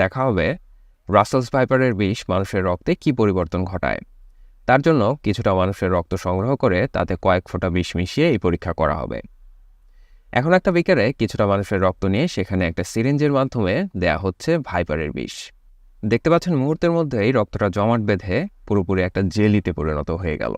দেখা হবে রাসেলস ভাইপারের বিষ মানুষের রক্তে কি পরিবর্তন ঘটায়। তার জন্য কিছুটা মানুষের রক্ত সংগ্রহ করে তাতে কয়েক ফোঁটা বিষ মিশিয়ে এই পরীক্ষা করা হবে। এখন একটা বিকারে কিছুটা মানুষের রক্ত নিয়ে সেখানে একটা সিরিঞ্জের মাধ্যমে দেয়া হচ্ছে ভাইপারের বিষ। দেখতে পাচ্ছেন মুহূর্তের মধ্যেই রক্তটা জমাট বেঁধে পুরোপুরি একটা জেলিতে পরিণত হয়ে গেল।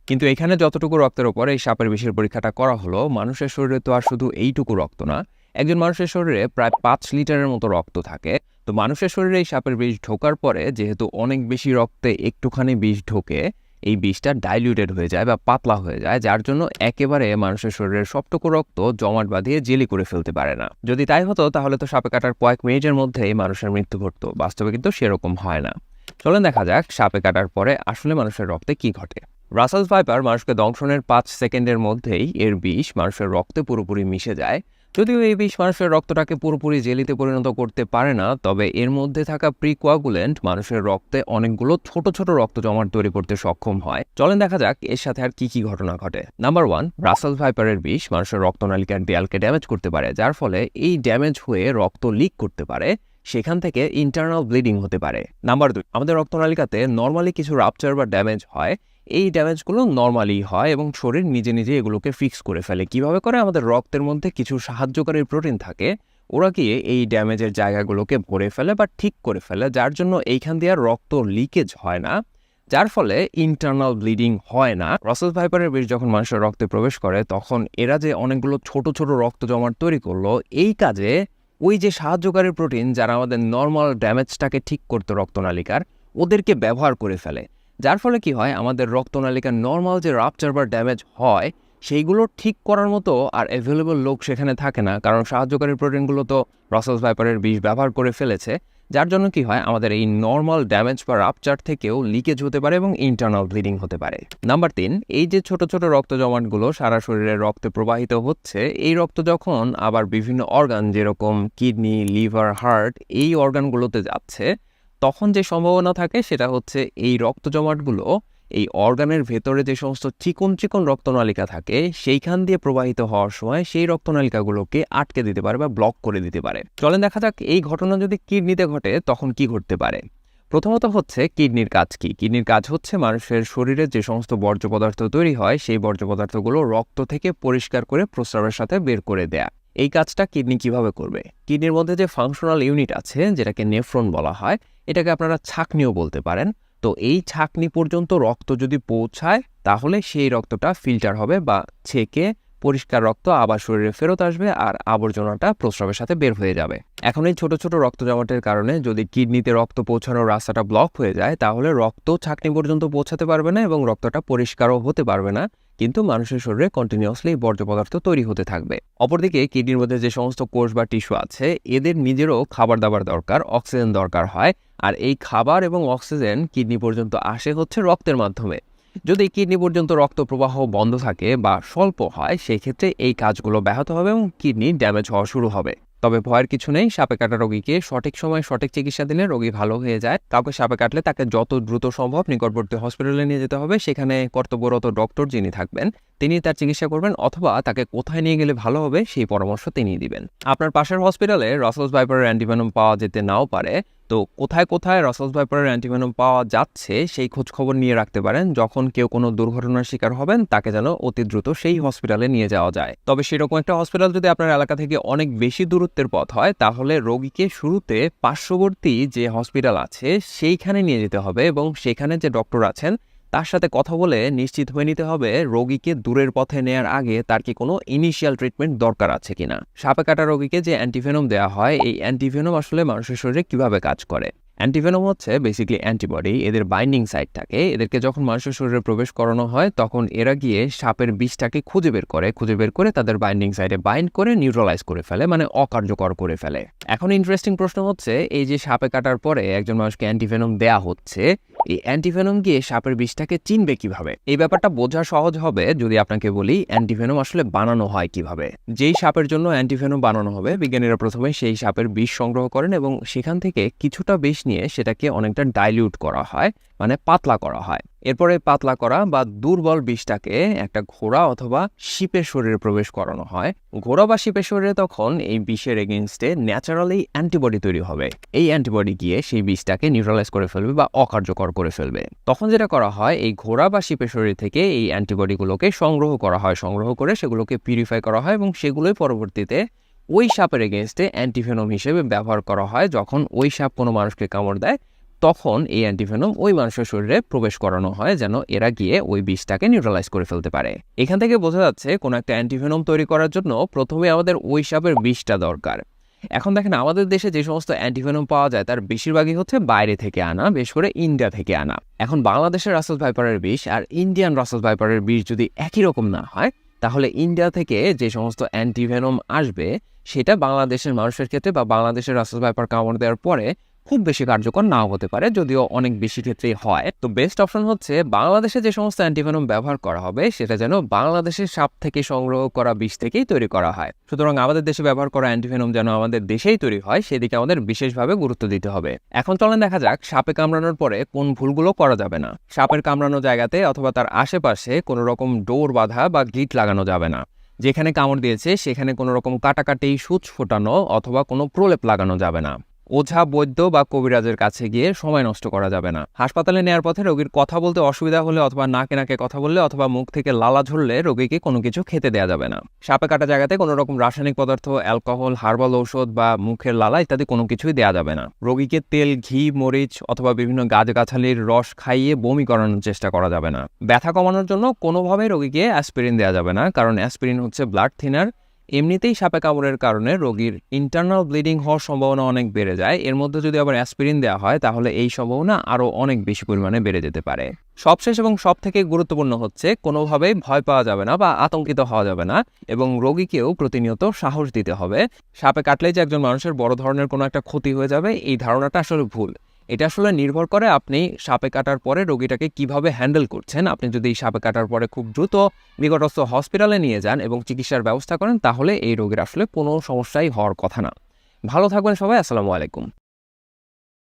কিন্তু এখানে যতটুকু রক্তের ওপর এই সাপের বিষের পরীক্ষাটা করা হলো, মানুষের শরীরে তো আর শুধু এইটুকু রক্ত না, একজন মানুষের শরীরে প্রায় 5 লিটারের মতো রক্ত থাকে। তো মানুষের শরীরে এই সাপের বিষ ঢোকার পরে যেহেতু অনেক বেশি রক্তে একটুখানি বিষ ঢোকে, এই বিষটা ডাইলিউটেড হয়ে যায় বা পাতলা হয়ে যায়, যার জন্য একেবারে মানুষের শরীরের সবটুকু রক্ত জমাট বাঁধিয়ে জেলি করে ফেলতে পারে না। যদি তাই হতো তাহলে তো সাপে কাটার কয়েক মিনিটের মধ্যেই মানুষের মৃত্যু ঘটতো। বাস্তবে কিন্তু সেরকম হয় না। চলেন দেখা যাক সাপে কাটার পরে আসলে মানুষের রক্তে কি ঘটে। রাসেলস ভাইপার মানুষকে দংশনের 5 সেকেন্ডের মধ্যেই এর বিষ মানুষের রক্তে পুরোপুরি মিশে যায়। যদিও এই বিষ মানুষের রক্তটাকে পুরোপুরি জেলিতে পরিণত করতে পারে না, তবে এর মধ্যে থাকা প্রিকোয়াগুলেন্ট মানুষের রক্তে অনেকগুলো ছোট ছোট রক্ত জমাট তৈরি করতে সক্ষম হয়। চলেন দেখা যাক এর সাথে আর কি কি ঘটনা ঘটে। নাম্বার 1, রাসেলস ভাইপারের বিষ মানুষের রক্তনালিকার দেয়ালকে ড্যামেজ করতে পারে, যার ফলে এই ড্যামেজ হয়ে রক্ত লিক করতে পারে, সেখান থেকে ইন্টারনাল ব্লিডিং হতে পারে। নাম্বার 2, আমাদের রক্তনালিকাতে নর্মালি কিছু রাপচার বা ড্যামেজ হয়। এই ড্যামেজগুলো নর্মালি হয় এবং শরীর নিজে নিজে এগুলোকে ফিক্স করে ফেলে। কিভাবে করে? আমাদের রক্তের মধ্যে কিছু সাহায্যকারী প্রোটিন থাকে, ওরা গিয়ে এই ড্যামেজের জায়গাগুলোকে ভরে ফেলে বা ঠিক করে ফেলে, যার জন্য এইখান দিয়ে আর রক্ত লিকেজ হয় না, যার ফলে ইন্টারনাল ব্লিডিং হয় না। রাসেলস ভাইপারের বিষ যখন মানুষের রক্তে প্রবেশ করে তখন এরা যে অনেকগুলো ছোট ছোট রক্ত জমাট তৈরি করলো, এই কাজে ওই যে সাহায্যকারী প্রোটিন যারা আমাদের নর্মাল ড্যামেজটাকে ঠিক করতো রক্তনালিকার, ওদেরকে ব্যবহার করে ফেলে। যার ফলে কি হয়, আমাদের রক্তনালিকার নর্মাল যে রাপচার বা ড্যামেজ হয় সেইগুলো ঠিক করার মতো আর অ্যাভেলেবল লোক সেখানে থাকে না, কারণ সাহায্যকারী প্রোটিনগুলো তো রাসেলস ভাইপারের বিষ ব্যবহার করে ফেলেছে। যার জন্য কি হয়, আমাদের এই নর্মাল ড্যামেজ বা রাপচার থেকেও লিকেজ হতে পারে এবং ইন্টারনাল ব্লিডিং হতে পারে। নাম্বার 3, এই যে ছোট ছোট রক্ত জমাটগুলো সারা শরীরের রক্তে প্রবাহিত হচ্ছে, এই রক্ত যখন আবার বিভিন্ন অর্গান যেরকম কিডনি, লিভার, হার্ট, এই অর্গানগুলোতে যাচ্ছে, তখন যে সম্ভাবনা থাকে সেটা হচ্ছে এই রক্ত জমাটগুলো এই অর্গানের ভেতরে যে সমস্ত চিকন চিকন রক্তনালিকা থাকে সেইখান দিয়ে প্রবাহিত হওয়ার সময় সেই রক্তনালিকাগুলোকে আটকে দিতে পারে বা ব্লক করে দিতে পারে। চলেন দেখা যাক এই ঘটনা যদি কিডনিতে ঘটে তখন কি ঘটতে পারে। প্রথমত হচ্ছে কিডনির কাজ কি? কিডনির কাজ হচ্ছে মানুষের শরীরে যে সমস্ত বর্জ্য পদার্থ তৈরি হয় সেই বর্জ্য পদার্থগুলো রক্ত থেকে পরিষ্কার করে প্রস্রাবের সাথে বের করে দেয়া। এই কাজটা কিডনি কিভাবে করবে? কিডনির মধ্যে যে ফাংশনাল ইউনিট আছে যেটাকে নেফ্রন বলা হয়, এটাকে আপনারা ছাঁকনিও বলতে পারেন। তো এই ছাঁকনি পর্যন্ত রক্ত যদি পৌঁছায় তাহলে সেই রক্তটা ফিল্টার হবে বা ছেঁকে পরিষ্কার রক্ত আবার শরীরে ফেরত আসবে আর আবর্জনাটা প্রস্রাবের সাথে বের হয়ে যাবে। এখন এই ছোট ছোট রক্ত জমাটের কারণে যদি কিডনিতে রক্ত পৌঁছানোর রাস্তাটা ব্লক হয়ে যায় তাহলে রক্ত ছাঁকনি পর্যন্ত পৌঁছাতে পারবে না এবং রক্তটা পরিষ্কারও হতে পারবে না, কিন্তু মানুষের শরীরে কন্টিনিউয়াসলি বর্জ্য পদার্থ তৈরি হতে থাকবে। অপরদিকে কিডনির মধ্যে যে সমস্ত কোষ বা টিস্যু আছে এদের নিজেরও খাবার দাবার দরকার, অক্সিজেন দরকার হয়, আর এই খাবার এবং অক্সিজেন কিডনি পর্যন্ত আসে হচ্ছে রক্তের মাধ্যমে। যদি কিডনি পর্যন্ত রক্ত প্রবাহ বন্ধ থাকে বা স্বল্প হয় সেই ক্ষেত্রে এই কাজগুলো ব্যাহত হবে এবং কিডনি ড্যামেজ হওয়া শুরু হবে। তবে ভয়ের কিছু নেই, সাপে কাটা রোগীকে সঠিক সময়ে সঠিক চিকিৎসা দিলে রোগী ভালো হয়ে যায়। কাউকে সাপে কাটলে তাকে যত দ্রুত সম্ভব নিকটবর্তী হসপিটালে নিয়ে যেতে হবে, সেখানে কর্তব্যরত ডক্টর যিনি থাকবেন তিনি তার চিকিৎসা করবেন, অথবা তাকে কোথায় নিয়ে গেলে ভালো হবে সেই পরামর্শ তিনি দিবেন। আপনার পাশের হসপিটালে রাসেলস ভাইপারের অ্যান্টিভেনম পাওয়া যেতে নাও পারে, তো কোথায় কোথায় রাসেলস ভাইপারের অ্যান্টিভেনম পাওয়া যাচ্ছে সেই খোঁজ খবর নিয়ে রাখতে পারেন। যখন কেউ কোনো দুর্ঘটনার শিকার হবেন তাকে যেন অতি দ্রুত সেই হসপিটালে নিয়ে যাওয়া যায়। তবে সেরকম একটা হসপিটাল যদি আপনার এলাকা থেকে অনেক বেশি দূরত্বের পথ হয় তাহলে রোগীকে শুরুতে পার্শ্ববর্তী যে হসপিটাল আছে সেইখানে নিয়ে যেতে হবে এবং সেখানে যে ডক্টর আছেন তার সাথে কথা বলে নিশ্চিত হয়ে নিতে হবে রোগীকে দূরের পথে নেয়ার আগে তার কি কোনো ইনিশিয়াল ট্রিটমেন্ট দরকার আছে কিনা। সাপে কাটা রোগীকে যে অ্যান্টিভেনম দেওয়া হয়, এই অ্যান্টিভেনম আসলে মানুষের শরীরে কিভাবে কাজ করে? অ্যান্টিভেনম হচ্ছে বেসিক্যালি অ্যান্টিবডি, এদের বাইন্ডিং সাইট থাকে। এদেরকে যখন মানুষের শরীরে প্রবেশ করানো হয় তখন এরা গিয়ে সাপের বিষটাকে খুঁজে বের করে তাদের বাইন্ডিং সাইটে বাইন্ড করে নিউট্রালাইজ করে ফেলে, মানে অকার্যকর করে ফেলে। এখন ইন্টারেস্টিং প্রশ্ন হচ্ছে, এই যে সাপে কাটার পরে একজন মানুষকে অ্যান্টিভেনম দেয়া হচ্ছে, এই অ্যান্টিভেনম গিয়ে সাপের বিষটাকে চিনবে কিভাবে? এই ব্যাপারটা বোঝা সহজ হবে যদি আপনাকে বলি অ্যান্টিভেনম আসলে বানানো হয় কিভাবে। যেই সাপের জন্য অ্যান্টিভেনম বানানো হবে, বিজ্ঞানীরা প্রথমে সেই সাপের বিষ সংগ্রহ করেন এবং সেখান থেকে কিছুটা বিষ নিয়ে সেটাকে অনেকটা ডাইলিউট করা হয়, মানে পাতলা করা হয়। এরপরে পাতলা করা বা দুর্বল বিষটাকে একটা ঘোড়া অথবা শিপের শরীরে প্রবেশ করানো হয়। ঘোড়া বা শিপের শরীরে তখন এই বিষের এগেইনস্টে ন্যাচারালি অ্যান্টিবডি তৈরি হবে। এই অ্যান্টিবডি গিয়ে সেই বিষটাকে নিউট্রালাইজ করে ফেলবে বা অকার্যকর করে ফেলবে। তখন যেটা করা হয়, এই ঘোড়া বা শিপের শরীর থেকে এই অ্যান্টিবডিগুলোকে সংগ্রহ করা হয়, সংগ্রহ করে সেগুলোকে পিউরিফাই করা হয় এবং সেগুলোই পরবর্তীতে ওই সাপের এগেইনস্টে অ্যান্টিভেনম হিসেবে ব্যবহার করা হয়। যখন ওই সাপ কোনো মানুষকে কামড় দেয় তখন এই অ্যান্টিভেনম ওই মানুষের শরীরে প্রবেশ করানো হয় যেন এরা গিয়ে ওই বিষটাকে নিউট্রালাইজ করে ফেলতে পারে। এখান থেকে বোঝা যাচ্ছে কোনো একটা অ্যান্টিভেনম তৈরি করার জন্য প্রথমে আমাদের ওই সাপের বিষটা দরকার। এখন দেখেন আমাদের দেশে যে সমস্ত অ্যান্টিভেনম পাওয়া যায় তার বেশিরভাগই হচ্ছে বাইরে থেকে আনা, বিশেষ করে ইন্ডিয়া থেকে আনা। এখন বাংলাদেশের রাসেলস ভাইপারের বিষ আর ইন্ডিয়ান রাসেলস ভাইপারের বিষ যদি একই রকম না হয়, তাহলে ইন্ডিয়া থেকে যে সমস্ত অ্যান্টিভেনম আসবে সেটা বাংলাদেশের মানুষের ক্ষেত্রে বা বাংলাদেশের রাসেলস ভাইপার কামড় দেওয়ার পরে খুব বেশি কার্যকর নাও হতে পারে, যদিও অনেক বেশি ক্ষেত্রেই হয়। তো বেস্ট অপশন হচ্ছে বাংলাদেশে যে সমস্ত অ্যান্টিভেনম ব্যবহার করা হবে সেটা যেন বাংলাদেশের সাপ থেকে সংগ্রহ করা বিষ থেকেই তৈরি করা হয়। সুতরাং আমাদের দেশে ব্যবহার করা অ্যান্টিভেনম যেন আমাদের দেশেই তৈরি হয় সেদিকে আমাদের বিশেষভাবে গুরুত্ব দিতে হবে। এখন চলেন দেখা যাক সাপে কামড়ানোর পরে কোন ভুলগুলো করা যাবে না। সাপের কামড়ানো জায়গাতে অথবা তার আশেপাশে কোনো রকম ডোর বাঁধা বা গিট লাগানো যাবে না। যেখানে কামড় দিয়েছে সেখানে কোনো রকম কাটাকাটি, সূচ ফোটানো অথবা কোনো প্রলেপ লাগানো যাবে না। ওঝা, বৈদ্য বা কবিরাজের কাছে গিয়ে সময় নষ্ট করা যাবে না। হাসপাতালে নেওয়ার পথে রোগীর কথা বলতে অসুবিধা হলে অথবা নাকে নাকে কথা বললে অথবা মুখ থেকে লালা ঝরলে রোগীকে কোনো কিছু খেতে দেওয়া যাবে না। সাপে কাটা জায়গাতে কোনো রকম রাসায়নিক পদার্থ, অ্যালকোহল, হার্বাল ঔষধ বা মুখের লালা ইত্যাদি কোনো কিছুই দেওয়া যাবে না। রোগীকে তেল, ঘি, মরিচ অথবা বিভিন্ন গাছগাছালির রস খাইয়ে বমি করানোর চেষ্টা করা যাবে না। ব্যথা কমানোর জন্য কোনোভাবেই রোগীকে অ্যাসপিরিন দেওয়া যাবে না, কারণ অ্যাসপিরিন হচ্ছে ব্লাড থিনার। এমনিতেই সাপে কামড়ের কারণে রোগীর ইন্টারনাল ব্লিডিং হওয়ার সম্ভাবনা অনেক বেড়ে যায়। এর মধ্যে যদি আবার অ্যাসপিরিন দেওয়া হয় তাহলে এই সম্ভাবনা আরও অনেক বেশি পরিমাণে বেড়ে যেতে পারে। সবশেষ এবং সব থেকে গুরুত্বপূর্ণ হচ্ছে কোনোভাবেই ভয় পাওয়া যাবে না বা আতঙ্কিত হওয়া যাবে না এবং রোগীকেও প্রতিনিয়ত সাহস দিতে হবে। সাপে কাটলেই যে একজন মানুষের বড় ধরনের কোনো একটা ক্ষতি হয়ে যাবে, এই ধারণাটা আসলে ভুল। এটা আসলে নির্ভর করে আপনি সাপে কাটার পরে রোগীটাকে কিভাবে হ্যান্ডেল করছেন। আপনি যদি সাপে কাটার পরে খুব দ্রুত নিকটস্থ হসপিটালে নিয়ে যান এবং চিকিৎসার ব্যবস্থা করেন তাহলে এই রোগীর আসলে কোনো সমস্যাই হওয়ার কথা না। ভালো থাকবেন সবাই। আসসালামু আলাইকুম।